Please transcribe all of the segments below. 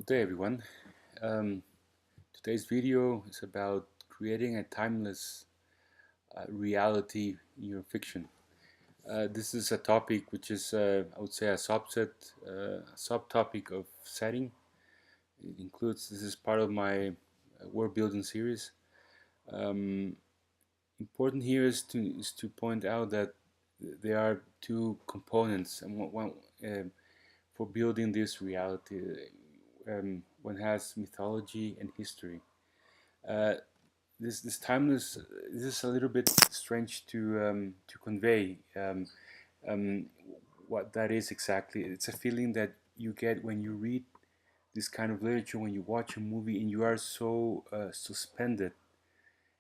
Good day, everyone. Um, Today's video is about creating a timeless reality in your fiction. This is a topic which is, I would say, a subtopic of setting. It includes, this is part of my world building series. Um, Important here is to point out that there are two components, and one for building this reality. One has mythology and history. Uh, this timeless. This is a little bit strange to convey. Um, what that is exactly? It's a feeling that you get when you read this kind of literature, when you watch a movie, and you are so suspended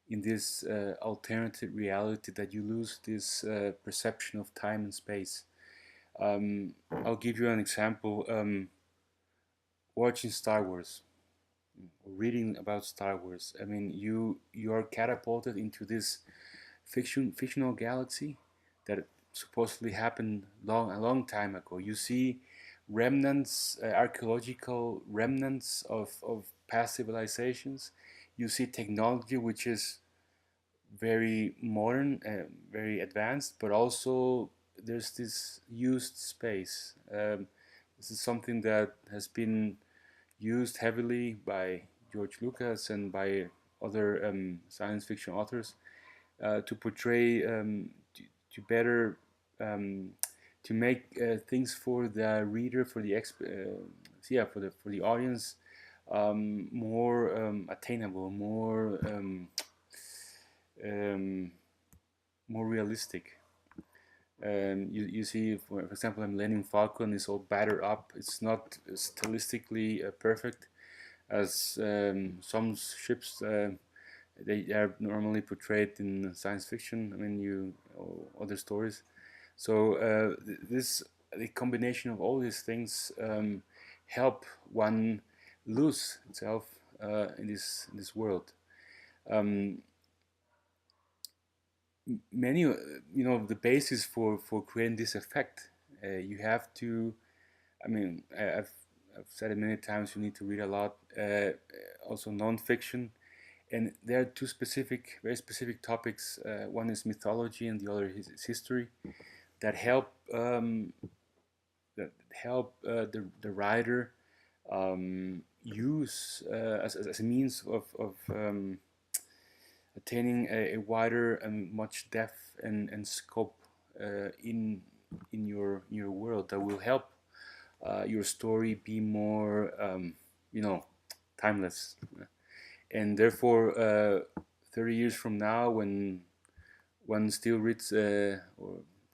in this alternative reality that you lose this perception of time and space. I'll give you an example. Watching Star Wars, reading about Star Wars. I mean, you are catapulted into this fictional galaxy that supposedly happened a long time ago. You see remnants, archaeological remnants of past civilizations. You see technology which is very modern, very advanced, but also there's this used space. This is something that has been used heavily by George Lucas and by other science fiction authors to portray to better um, to make things for the reader, for the for the audience more attainable, um, more realistic. You see, for example, Millennium Falcon is all battered up. It's not stylistically perfect as some ships they are normally portrayed in science fiction. I mean, or other stories. So this the combination of all these things help one lose itself in this world. Um, Many the basis for creating this effect. You have to. I mean, I've said it many times. You need to read a lot. Also non-fiction, and there are two very specific topics. One is mythology, and the other is history. That help the writer use as a means of attaining a wider and much depth and scope in your world that will help your story be more timeless, and therefore 30 years from now, when one still reads or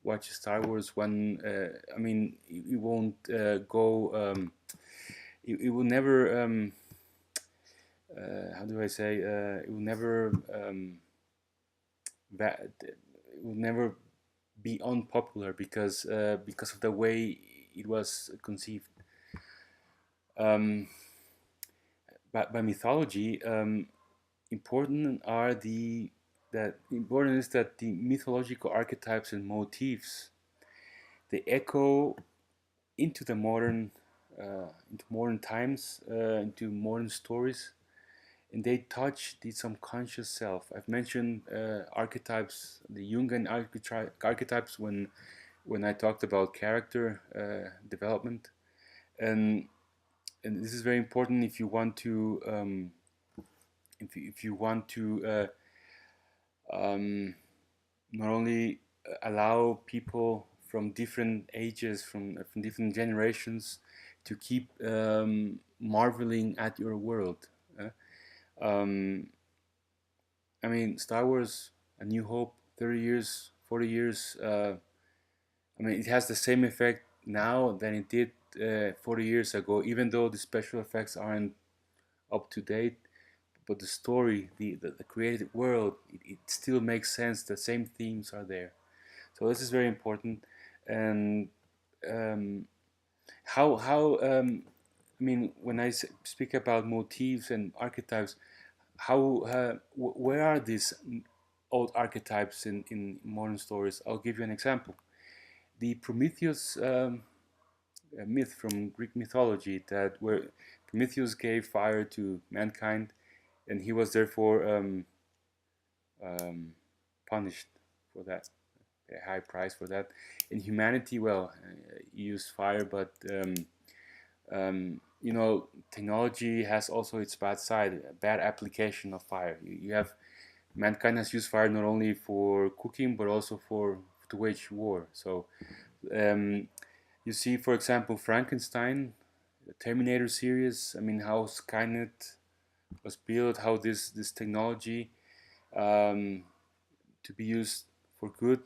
watches Star Wars, one I mean it won't go it will never how do I say it will never it will never be unpopular because of the way it was conceived. Um, by mythology, important is that the mythological archetypes and motifs they echo into the into modern times, into modern stories, and they touch the subconscious self. I've mentioned archetypes, the Jungian archetypes when I talked about character development, and this is very important if you want to if you want to not only allow people from different ages, from different generations, to keep marveling at your world. Um, I mean, Star Wars, A New Hope, 30 years, 40 years. I mean, it has the same effect now than it did 40 years ago, even though the special effects aren't up to date. But the story, the created world, it still makes sense. The same themes are there. So this is very important. And um, how I mean, when I speak about motifs and archetypes, how where are these old archetypes in modern stories? I'll give you an example. The Prometheus myth from Greek mythology, that where Prometheus gave fire to mankind, and he was therefore um, punished for that, a high price for that. In humanity, well, used fire, but technology has also its bad side, a bad application of fire. You have mankind has used fire not only for cooking but also for to wage war. So um, you see, for example, Frankenstein, the Terminator series. I mean, how Skynet was built, how this technology um, to be used for good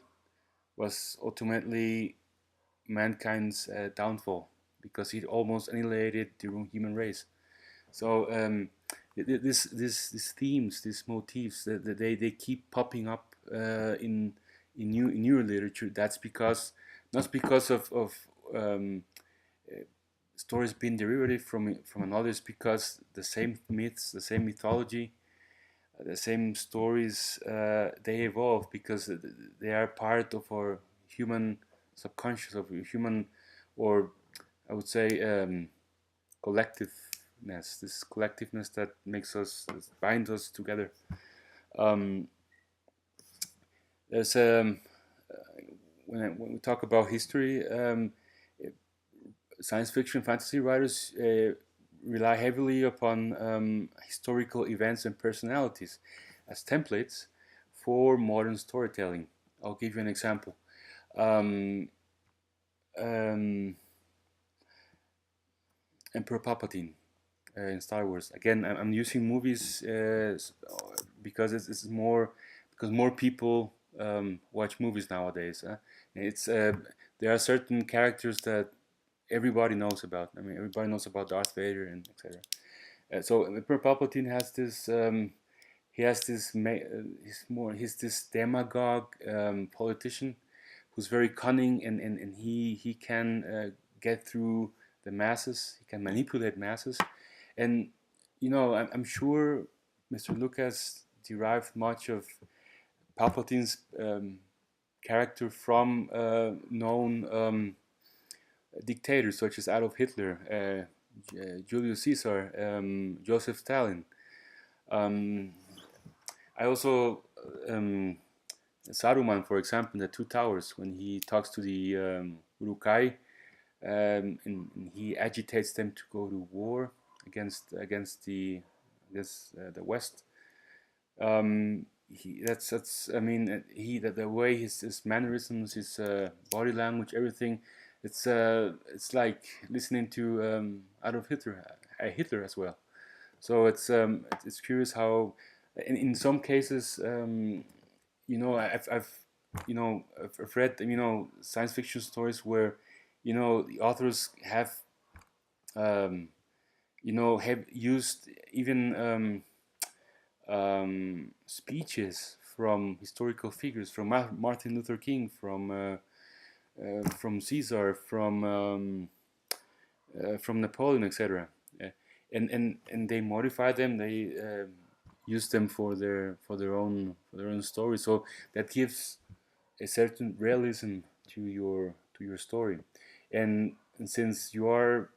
was ultimately mankind's downfall because it almost annihilated the human race. So these themes, these motifs, they keep popping up in newer literature. That's because not because of um, uh, stories being derivative from another. It's because the same myths, the same mythology, the same stories, they evolve because they are part of our human subconscious, of human, or I would say collectiveness. This collectiveness that makes us, that binds us together. Um, there's when we talk about history, science fiction, fantasy writers rely heavily upon historical events and personalities as templates for modern storytelling. I'll give you an example. Um, um, Emperor Palpatine in Star Wars. Again, I'm using movies because it's more because more people watch movies nowadays. It's there are certain characters that everybody knows about. I mean, everybody knows about Darth Vader and etc. So Emperor Palpatine has this. He has this. He's this demagogue politician who's very cunning, and he can get through the masses. He can manipulate masses, and I'm sure Mr. Lucas derived much of Palpatine's character from known dictators such as Adolf Hitler, Julius Caesar, Joseph Stalin. Um, I also Saruman, for example, in the Two Towers, when he talks to the Urukai, and he agitates them to go to war against the West. That's I mean he the way his mannerisms, his body language, everything, it's like listening to Adolf Hitler, Hitler as well. So it's curious how in some cases I've I've read science fiction stories where the authors um, have used even speeches from historical figures, from Martin Luther King, from Caesar, from Napoleon, etc. Uh, and they modify them. They use them for their own story. So that gives a certain realism to your story. And since you are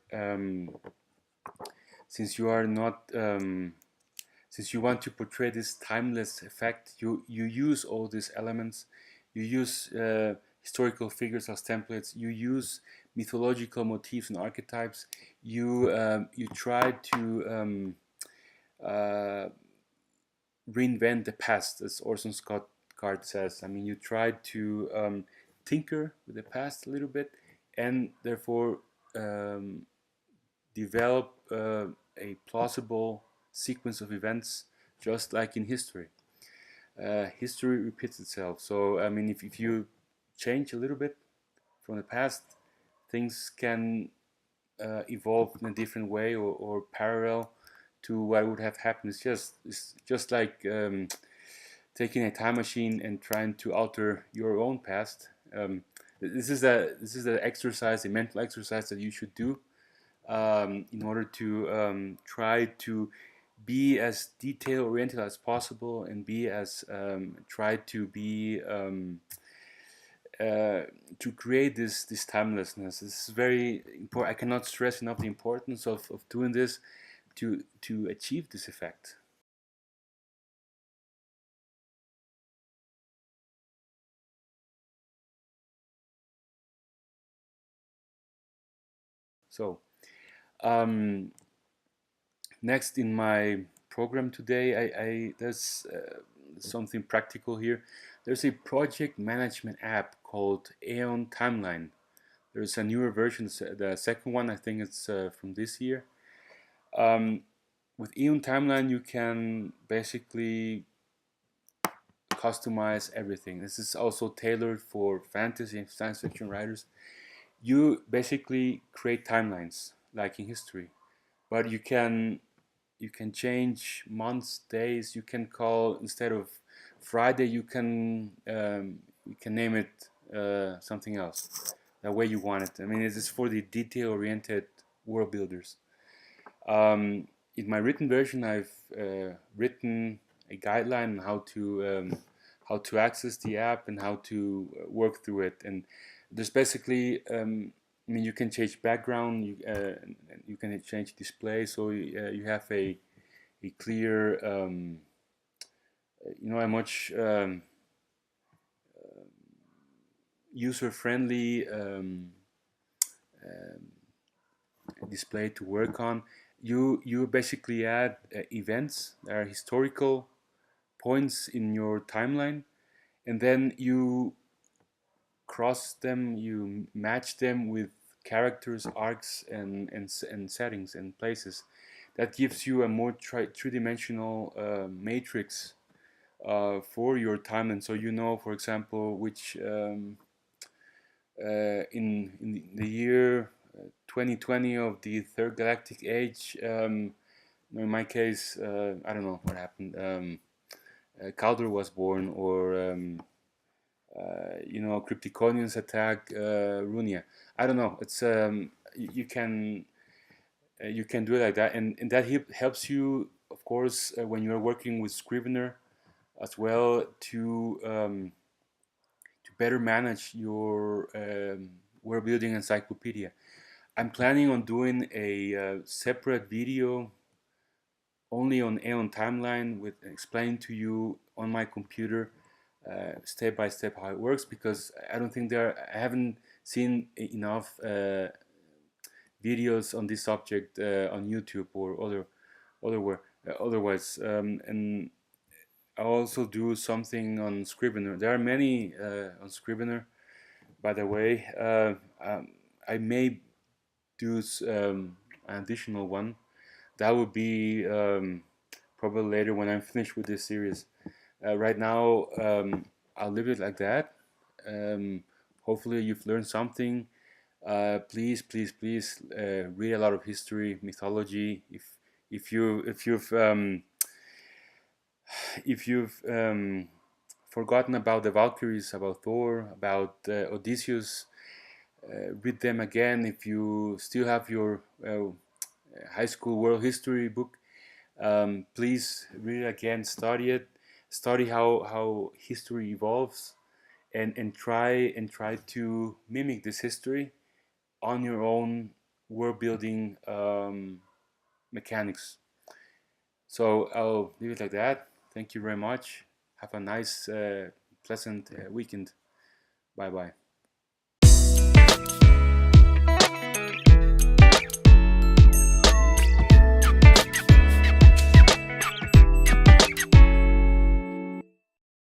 not since you want to portray this timeless effect, you use all these elements. You use historical figures as templates. You use mythological motifs and archetypes. You try to uh, reinvent the past, as Orson Scott Card says. I mean, you try to tinker with the past a little bit, and therefore um, develop a plausible sequence of events, just like in history. History repeats itself. So, I mean, if you change a little bit from the past, things can evolve in a different way or parallel to what would have happened. It's just like taking a time machine and trying to alter your own past. This is the exercise, a mental exercise that you should do in order to try to be as detail oriented as possible and be as try to be uh, to create this timelessness. This is very important. I cannot stress enough the importance of doing this to achieve this effect. So um, next in my program today, I there's something practical here. There's a project management app called Aeon Timeline. There's a newer version, the second one. I think it's from this year. Um, with Aeon Timeline, you can basically customize everything. This is also tailored for fantasy and science fiction writers. You basically create timelines like in history, but you can change months, days. You can call instead of Friday, you can name it something else, the way you want it. I mean, this is for the detail-oriented world builders. Um, in my written version, I've written a guideline on how to access the app and how to work through it. And there's basically, I mean, you can change background, you can change display, so you have a clear, a much user-friendly display to work on. You basically add events that are historical points in your timeline, and then you cross them, you match them with characters, arcs, and settings and places. That gives you a more three-dimensional matrix for your timeline. So you know, for example, which in the year 2020 of the third galactic age. In my case, I don't know what happened. Calder was born, or Crypticonians attack Runia. I don't know. It's you can do it like that, and that helps you, of course, when you're working with Scrivener as well to better manage your world building encyclopedia. I'm planning on doing a separate video only on Aeon Timeline with explaining to you on my computer step by step how it works, because I haven't seen enough videos on this subject on YouTube or otherwise. And I also do something on Scrivener. There are many on Scrivener, by the way. I may do an additional one. That would be probably later when I'm finished with this series. Right now, I'll leave it like that. Um, Hopefully, you've learned something. Please, please, please read a lot of history, mythology. If you've forgotten about the Valkyries, about Thor, about Odysseus, read them again. If you still have your high school world history book, please read it again, study it, study how history evolves, and try to mimic this history on your own world building mechanics. So I'll leave it like that. Thank you very much. Have a nice, pleasant weekend. Bye bye.